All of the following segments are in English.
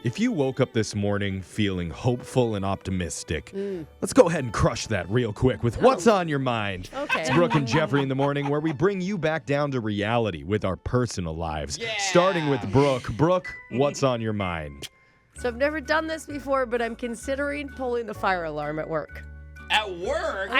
If you woke up this morning feeling hopeful and optimistic, let's go ahead and crush that real quick with What's on Your Mind. Okay. It's Brooke and Jeffrey in the morning, where we bring you back down to reality with our personal lives. Yeah. Starting with Brooke. Brooke, what's on your mind? So I've never done this before, but I'm considering pulling the fire alarm at work. At work?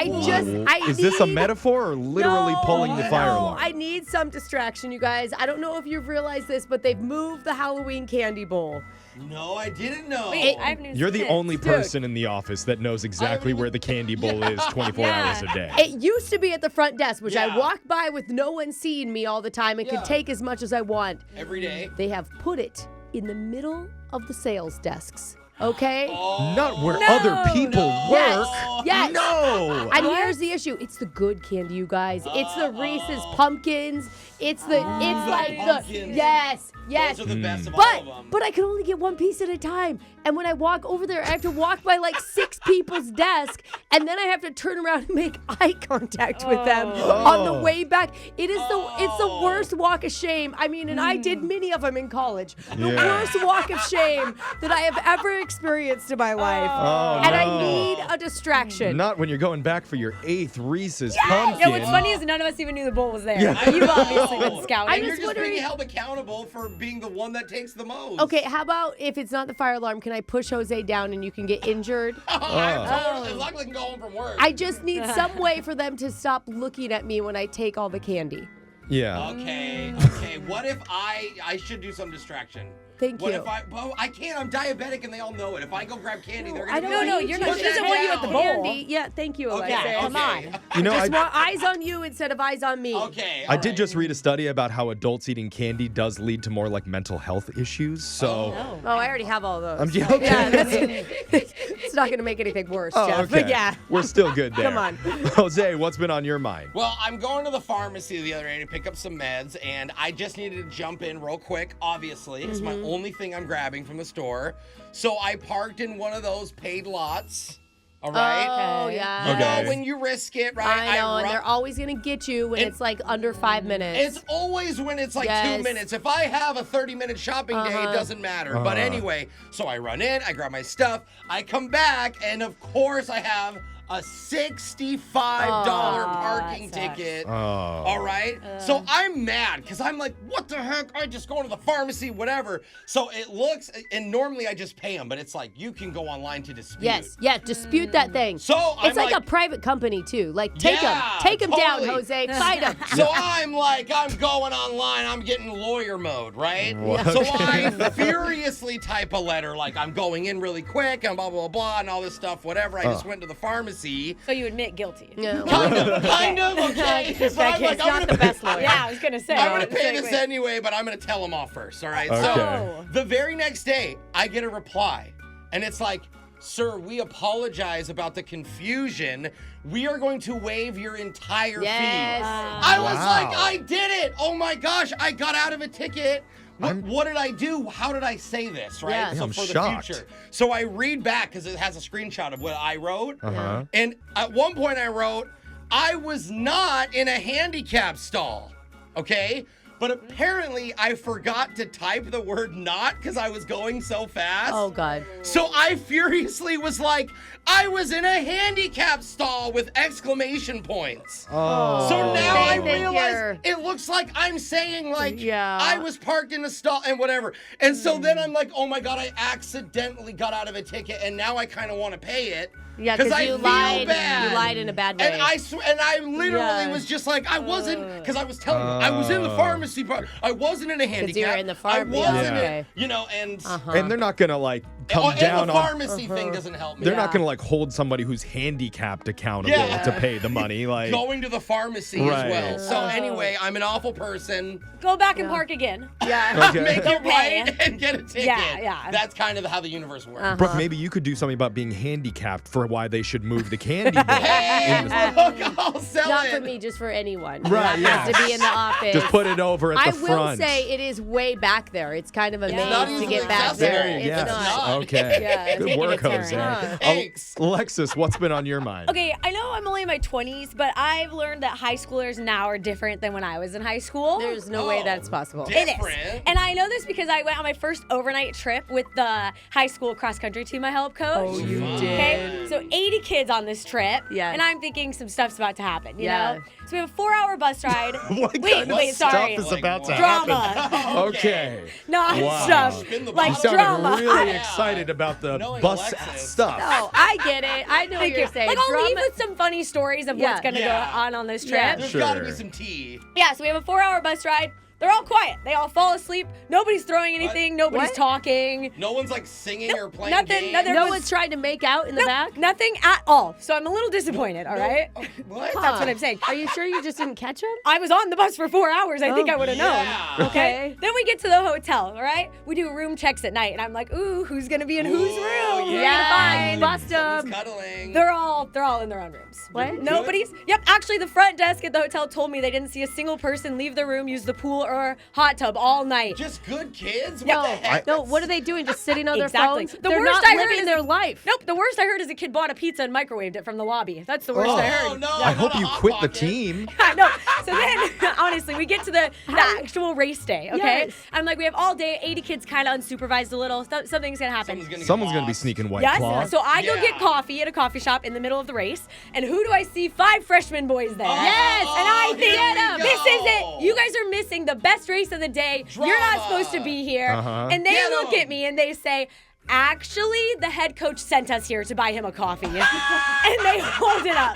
Is this a metaphor or literally pulling the fire alarm? I need some distraction, you guys. I don't know if you've realized this, but they've moved the Halloween candy bowl. No, I didn't know. Wait, I have news. You're the this. only person in the office that knows exactly where the candy bowl is 24 hours a day. It used to be at the front desk, which I Yeah. walked by with no one seeing me all the time and Yeah. could take as much as I want. Every day. They have put it in the middle of the sales desks. Okay? Not where No. other people work. Yes. No. And here's the issue. It's the good candy, you guys. It's the Reese's pumpkins. It's like pumpkins. yes. Those are the best of all of them. But I can only get one piece at a time. And when I walk over there, I have to walk by like 6 people's desk, and then I have to turn around and make eye contact with them on the way back. It's the worst walk of shame. I mean, and I did many of them in college. The worst walk of shame that I have ever experienced in my life. And I need a distraction. Not when you're going back for your 8th Reese's pumpkin. Yeah, what's funny is none of us even knew the bowl was there. Yeah. You've obviously been scouting. I'm And you're just just being wondering- held accountable for being the one that takes the most. Okay, how about if it's not the fire alarm, can I push Jose down and you can get injured? Totally. As long as I can go home from work. I just need some way for them to stop looking at me when I take all the candy. Yeah. Okay. What if I should do some distraction? Thank What you. if I can't. I'm diabetic and they all know it. If I go grab candy, they're I gonna don't be No, like, you're need not. to She doesn't sit want you at the down. bowl. Candy. Yeah, thank you, Okay, Alexis. Come on. You know, Just want eyes on you instead of eyes on me. Okay. I did just read a study about how adults eating candy does lead to more like mental health issues. So, Oh, I already have all those. okay. Yeah, it's not going to make anything worse, Oh, Jeff. okay. But yeah. We're still good there. Come on. Jose, what's been on your mind? Well, I'm going to the pharmacy the other day to pick up some meds, and I just needed to jump in real quick, obviously. It's my only thing I'm grabbing from the store. So I parked in one of those paid lots. All right? Oh, Okay. yeah. You Okay. know, when you risk it, right? I know, and run- they're always going to get you when And- it's like under 5 minutes. It's always when it's like Yes. 2 minutes. If I have a 30-minute shopping day, it doesn't matter. But anyway, so I run in, I grab my stuff, I come back, and of course I have a $65 parking that sucks. ticket. Oh. All right? So I'm mad because I'm like, what the heck? I just go to the pharmacy, whatever. So it looks, and normally I just pay them, but it's like you can go online to dispute. Yes, yeah, dispute that thing. So it's I'm like a private company, too. Like, take them. Yeah, Take them down, totally. Jose. Fight them. So I'm going online, I'm getting lawyer mode, right? What? So I furiously type a letter like I'm going in really quick and blah, blah, blah, and all this stuff, whatever. I just went to the pharmacy. So you admit guilty. Yeah. Kind of, okay. Just But I'm checking. like, It's I'm not gonna- the best lawyer. Yeah, I was gonna say. I'm going to Wait, pay this wait. anyway, but I'm going to tell them off first, all right? Okay. So the very next day, I get a reply, and it's like, sir, we apologize about the confusion. We are going to waive your entire Yes. fee. I was Wow. like, I did it. Oh my gosh, I got out of a ticket. What did I do? How did I say this, right? Yeah. So I'm for shocked. the future. So I read back because it has a screenshot of what I wrote. Uh-huh. And at one point I wrote, I was not in a handicap stall, okay? But apparently I forgot to type the word not because I was going so fast. Oh, God. So I furiously was like, I was in a handicap stall with exclamation points. Oh. So now I They think realize you're- it looks like I'm saying like Yeah. I was parked in a stall and whatever. And so then I'm like, oh my God, I accidentally got out of a ticket and now I kind of want to pay it. Yeah, because because I you feel lied. bad. You lied in a bad way. And I literally Yeah. was just like, I wasn't, because I was telling you, I was in the pharmacy part. I wasn't in a handicap. you were in the I pharmacy. wasn't, Yeah. you know, and And they're not going to like come down and the on. pharmacy thing doesn't help me. They're not going to like hold somebody who's handicapped accountable Yeah. to pay the money. Like, going to the pharmacy Right. as well. So anyway, I'm an awful person. Go back and park again. yeah. Okay. Make it Don't pay. right and get a ticket. Yeah. That's kind of how the universe works. Uh-huh. Brooke, maybe you could do something about being handicapped for why they should move the candy bowl. Hey, in the- look, I'll sell Not it. for me, just for anyone. Right, That has yeah. to be in the office. Just put it over over at the I front. will say it is way back there. It's kind of a not maze to easily get back accessible. there. Yes. It's It's not. not. Okay. Yeah. Good Taking work, a turn. Jose. Thanks. Alexis, what's been on your mind? Okay, I know I'm only in my 20s, but I've learned that high schoolers now are different than when I was in high school. There's no way that's possible. Dick. It is. Different. And I know this because I went on my first overnight trip with the high school cross country team I helped coach. Oh, you Fun. did. Okay, so 80 kids on this trip. Yes. And I'm thinking some stuff's about to happen, you Yeah. know? So we have a 4-hour bus ride. What wait, kind of wait, stuff sorry. is about to Drama. happen? Okay. Not Wow. stuff. Spin the Like You bottle. sounded drama. really Yeah. excited about the Knowing bus Alexis. stuff. Oh, I get it. I know what Thank you're you. saying. Like, I'll Drama- leave with some funny stories of Yeah. what's going to Yeah. go on this trip. Yeah. There's Sure. got to be some tea. Yeah, so we have a 4-hour bus ride. They're all quiet. They all fall asleep. Nobody's throwing anything. Nobody's What? talking. No one's like singing or playing nothing- games. nothing. No one's trying to make out in the Nope, back? nothing at all. So I'm a little disappointed, all right? Oh, what? That's what I'm saying. Are you sure you just didn't catch him? I was on the bus for 4 hours. I think Oh. I would have Yeah. known. Okay. Then we get to the hotel, all right? We do room checks at night, and I'm like, ooh, who's gonna be in whose Ooh, room? Who yeah. we gonna find? Bust Someone's him. cuddling. They're all in their own rooms. What? Nobody's. Yep. Actually, the front desk at the hotel told me they didn't see a single person leave their room, use the pool or hot tub all night. Just good kids? No, What the heck? no. What are they doing? Just sitting on their Exactly. phones? The They're worst not I heard living is- their life. Nope. The worst I heard is a kid bought a pizza and microwaved it from the lobby. That's the worst Oh. I heard. no, I not hope a you Hot quit the Pocket. team. No. So then, honestly, we get to the actual race day, okay? Yes. I'm like, we have all day, 80 kids kind of unsupervised a little. Something's going to happen. Someone's going to be lost. sneaking White Yes. Claw. So I go Yeah. get coffee at a coffee shop in the middle of the race, and who do I see? 5 freshman boys there. Yes. And I Oh, think here we this is go. it. You guys are missing the best race of the day. You're not Drama. supposed to be here. Uh-huh. And they Get look 'em. at me and they say, actually, the head coach sent us here to buy him a coffee. And they hold it up.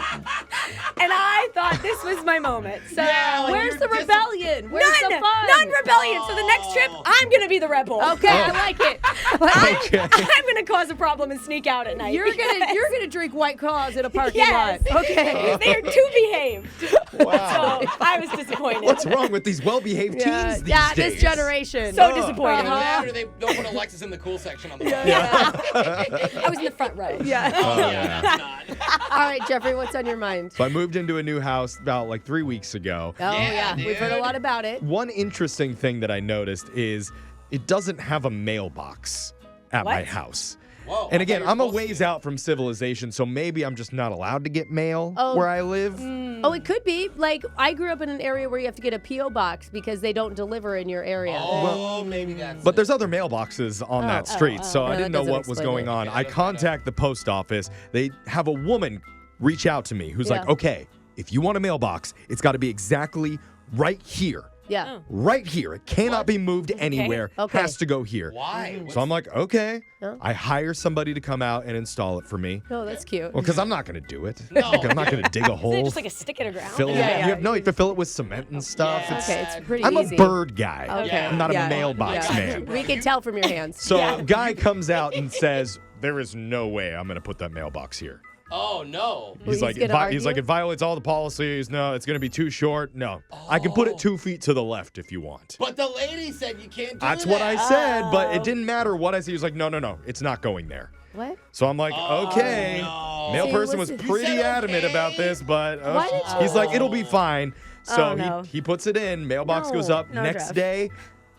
And I thought this was my moment. So Yeah, like Where's you're the rebellion? Where's the fun? none rebellion. So the next trip, I'm going to be the rebel. Okay, I like it. Okay. I'm going to cause a problem and sneak out at night. You're gonna drink White Claws in a parking Yes. lot. Okay. They are too behaved. Wow. So I was disappointed. What's wrong with these well-behaved Yeah, teens these yeah, days? this generation. So disappointed. Either that or they don't put Alexis in the cool section on the bus. I was in the front row. Yeah. Oh, yeah. yeah, that's not. All right, Jeffrey, what's on your mind? So I moved into a new house about like 3 weeks ago. Oh Yeah, yeah, we've heard a dude. lot about it. One interesting thing that I noticed is it doesn't have a mailbox at my What? house. Whoa, And I again, thought you were I'm a supposed ways to. out from civilization, so maybe I'm just not allowed to get mail Oh. where I live. Oh, it could be. Like, I grew up in an area where you have to get a P.O. box because they don't deliver in your area. Oh, maybe that's But it. there's other mailboxes on that street, so I No, didn't that know doesn't what was explain going it. on. Yeah, I that's contact the post office. They have a woman reach out to me who's like, Yeah. okay, if you want a mailbox, it's got to be exactly right here. Yeah. Right here. It cannot What? be moved anywhere. Okay. Has to go here. Why? So I'm like, okay. Yeah. I hire somebody to come out and install it for me. Oh, that's cute. Well, because I'm not going to do it. No. Like, I'm not going to dig a Is it hole, just like a stick in the ground? fill it. Yeah, yeah. You have no, you have to fill it with cement and stuff. Yeah. It's- Okay, it's pretty I'm easy. a bird guy. Okay. I'm not Yeah. a mailbox Yeah. man. We can tell from your hands. So Yeah. guy comes out and says, there is no way I'm going to put that mailbox here. Oh, no. He's Like, gonna he's like, argue? it violates all the policies. No, it's going to be too short. No, I can put Oh. it 2 feet to the left if you want. But the lady said you can't do That's that. what I said, but Oh. it didn't matter what I said. He was like, no, it's not going there. What? So I'm like, okay. no. Mail See, person was listen- pretty You said adamant okay. about this, but Why did you- he's like, it'll be fine. So Oh, no. he puts it in. Mailbox No. goes up. No, Next Jeff. day,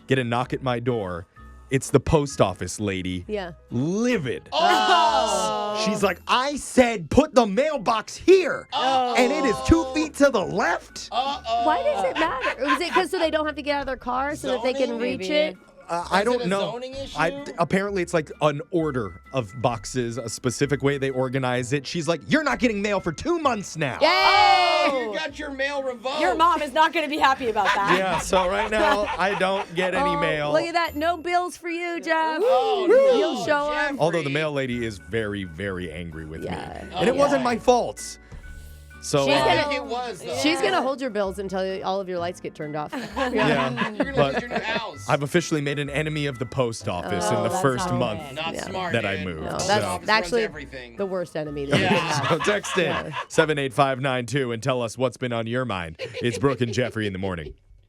get a knock at my door. It's the post office lady. Yeah. Livid. Oh. She's like, I said put the mailbox here. Oh. And it is 2 feet to the left. Uh-oh. Why does it matter? Is it because so they don't have to get out of their car so that they can Zoning, reach maybe. it? I Is don't it a know. zoning issue? Apparently, it's like an order of boxes, a specific way they organize it. She's like, you're not getting mail for 2 months now. Oh, you got your mail revoked. Your mom is not going to be happy about that. Yeah, so right now, I don't get any Oh, mail. Look at that. No bills for you, Jeff. Oh, no, You'll show 'em. Although the mail lady is very, very angry with Yeah. me. And it wasn't my fault. So, She's I gonna- think it was, though. She's going to hold your bills until all of your lights get turned off. yeah. You're going to lose your new house. I've officially made an enemy of the post office in Oh, the that's first not month. okay. Not Yeah. smart, that I dude. moved. No, So- that's Runs actually everything. the worst enemy that you Yeah. can have. So text in 78592 and tell us what's been on your mind. It's Brooke and Jeffrey in the morning.